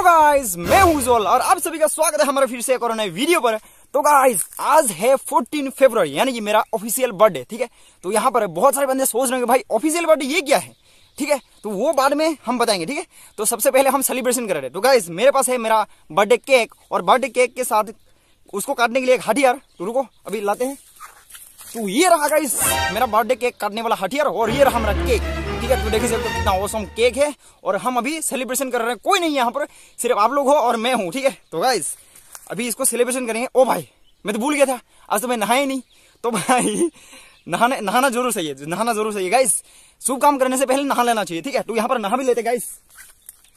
Guys मैं हूं उज्जवल और आप सभी का स्वागत है हमारे फिर से एक और नए वीडियो पर। तो गाइस आज है 14 फरवरी यानी कि मेरा ऑफिशियल बर्थडे। ठीक है, तो यहाँ पर बहुत सारे बंदे सोच रहे हैं भाई ऑफिशियल बर्थडे ये क्या है। ठीक है, तो वो बाद में हम बताएंगे। ठीक है, तो सबसे पहले हम सेलिब्रेशन कर रहे हैं। तो गाइस मेरे पास है मेरा बर्थडे केक और बर्थडे केक के साथ उसको काटने के लिए एक हथियार। तो रुको अभी लाते हैं। तो ये रहा गाइस मेरा बर्थडे केक काटने वाला हथियार और ये रहा मेरा केक। ठीक है, तो देखिए सकते कितना ऑसम केक है और हम अभी सेलिब्रेशन कर रहे हैं। कोई नहीं है यहाँ पर, सिर्फ आप लोग हो और मैं हूँ। ठीक है, तो गाइस अभी इसको सेलिब्रेशन करेंगे। ओ भाई मैं तो भूल गया था, आज तो मैं नहाया नहीं। तो भाई नहाना जरूर सही है, नहाना जरूर सही है गाइस। शुभ काम करने से पहले नहा लेना चाहिए। ठीक है, तो यहाँ पर नहा भी लेते गाइस।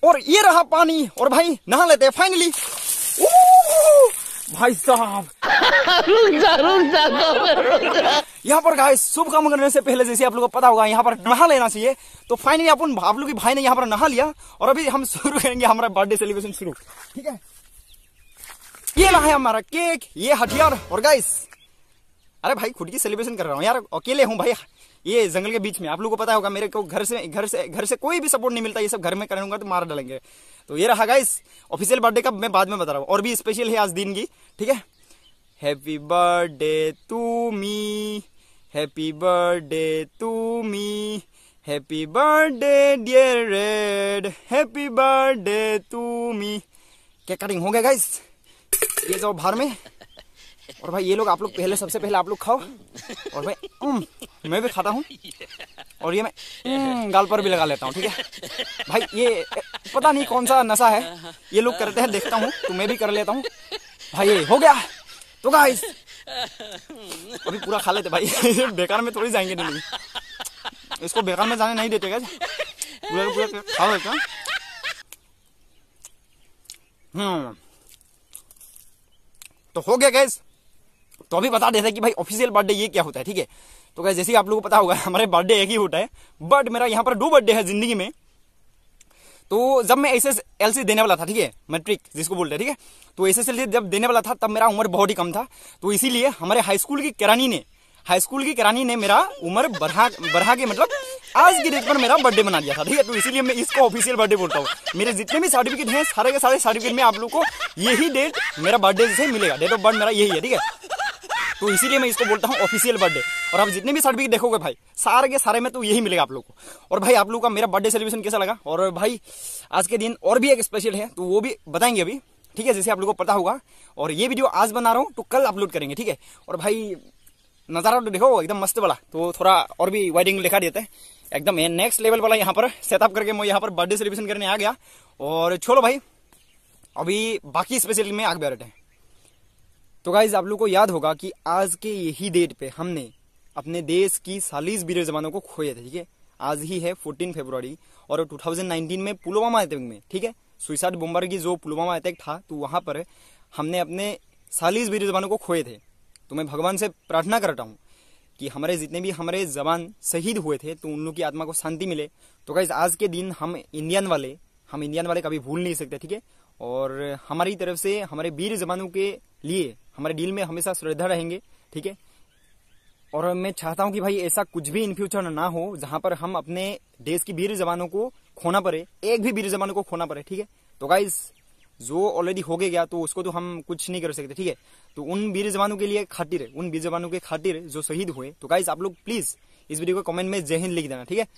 और ये रहा पानी और भाई नहा लेते हैं फाइनली। भाई साहब यहाँ पर गाइस शुभ काम करने से पहले जैसे आप लोगों को पता होगा यहाँ पर नहा लेना चाहिए। तो फाइनली आप लोग के भाई ने यहाँ पर नहा लिया और अभी हम शुरू करेंगे हमारा बर्थडे सेलिब्रेशन शुरू। ठीक है, ये रहा है हमारा केक, ये हथियार और गाइस अरे भाई खुद की सेलिब्रेशन कर रहा हूँ यार, अकेले हूँ भाई ये जंगल के बीच में। आप लोगों को पता होगा मेरे को घर से कोई भी सपोर्ट नहीं मिलता। ये सब घर में करूंगा तो मार डालेंगे। तो ये रहा गाइस ऑफिशियल बर्थडे का मैं बाद में बता रहा हूँ और भी स्पेशल है आज दिन की। ठीक है, happy birthday to me, happy birthday to me, happy birthday dear red, happy birthday to me. Cake cutting हो गया गाइस, ये जाओ बाहर में। और भाई ये लोग आप लोग पहले सबसे पहले आप लोग खाओ और भाई मैं भी खाता हूँ और ये मैं गाल पर भी लगा लेता हूँ। ठीक है भाई, ये पता नहीं कौन सा नशा है ये लोग करते हैं, देखता हूँ तो मैं भी कर लेता हूँ। भाई ये हो गया। तो गाइस अभी पूरा खा लेते भाई बेकार में थोड़ी जाएंगे नहीं, इसको बेकार में जाने नहीं देते गाइस, पूरा खा लेते हैं। तो हो गया गाइस। तो अभी बता देते हैं कि भाई ऑफिशियल बर्थडे ये क्या होता है। ठीक है, तो गाइस जैसे आप लोगों को पता होगा हमारे बर्थडे एक ही होता है, बट मेरा यहाँ पर 2 बर्थडे है जिंदगी में। तो जब मैं एसएसएलसी देने वाला था, ठीक है मैट्रिक जिसको बोलते हैं, ठीक है, तो एसएसएलसी जब देने वाला था तब मेरा उम्र बहुत ही कम था। तो इसीलिए हमारे हाई स्कूल की किरानी ने मेरा उम्र बढ़ा के मतलब आज की डेट पर मेरा बर्थडे बना दिया था। ठीक है, तो इसीलिए मैं इसको ऑफिशियल बर्थडे बोलता हूँ। मेरे जितने भी सर्टिफिकेट हैं सारे के सारे सर्टिफिकेट में आप लोग को यही डेट मेरा बर्थडे से मिलेगा, डेट ऑफ बर्थ मेरा यही है। ठीक है, तो इसीलिए मैं इसको बोलता हूँ ऑफिशियल बर्थडे। और आप जितने भी सर्टिफिकेट देखोगे भाई सारे के सारे में तो यही मिलेगा आप लोग को। और भाई आप लोग का मेरा बर्थडे सेलिब्रेशन कैसा लगा, और भाई आज के दिन और भी एक स्पेशल है तो वो भी बताएंगे अभी। ठीक है, जैसे आप लोगों को पता होगा और ये वीडियो आज बना रहा हूँ तो कल अपलोड करेंगे। ठीक है, और भाई नजारा तो देखो एकदम मस्त वाला, तो थोड़ा और भी वाइडिंग दिखा देते हैं एकदम नेक्स्ट लेवल वाला। यहाँ पर सेटअप करके मैं यहाँ पर बर्थडे सेलिब्रेशन करने आ गया। और छोड़ो भाई अभी बाकी स्पेशल में आगे बढ़ते हैं। तो गाइज आप लोग को याद होगा कि आज के यही डेट पे हमने अपने देश की 40 वीर जवानों को खोए थे। ठीक है, आज ही है 14 फरवरी और 2019 में पुलवामा अटैक में, ठीक है, सुइसाइड बॉम्बर की जो पुलवामा अटैक था तो वहां पर हमने अपने 40 वीर जवानों को खोए थे। तो मैं भगवान से प्रार्थना करता हूँ कि हमारे जितने भी हमारे जवान शहीद हुए थे तो उन लोग की आत्मा को शांति मिले। तो गाइज आज के दिन हम इंडियन वाले कभी भूल नहीं सकते। ठीक है, और हमारी तरफ से हमारे वीर जवानों के लिए हमारे दिल में हमेशा श्रद्धा रहेंगे। ठीक है, और मैं चाहता हूं कि भाई ऐसा कुछ भी इन फ्यूचर ना हो जहां पर हम अपने देश की वीर जवानों को खोना पड़े, एक भी वीर जवानों को खोना पड़े। ठीक है, तो गाइज जो ऑलरेडी हो गया तो उसको तो हम कुछ नहीं कर सकते। ठीक है, तो उन वीर जवानों के लिए खातिर, उन वीर जवानों के खातिर जो शहीद हुए, तो गाइज आप लोग प्लीज इस वीडियो को कमेंट में जय हिंद लिख देना। ठीक है।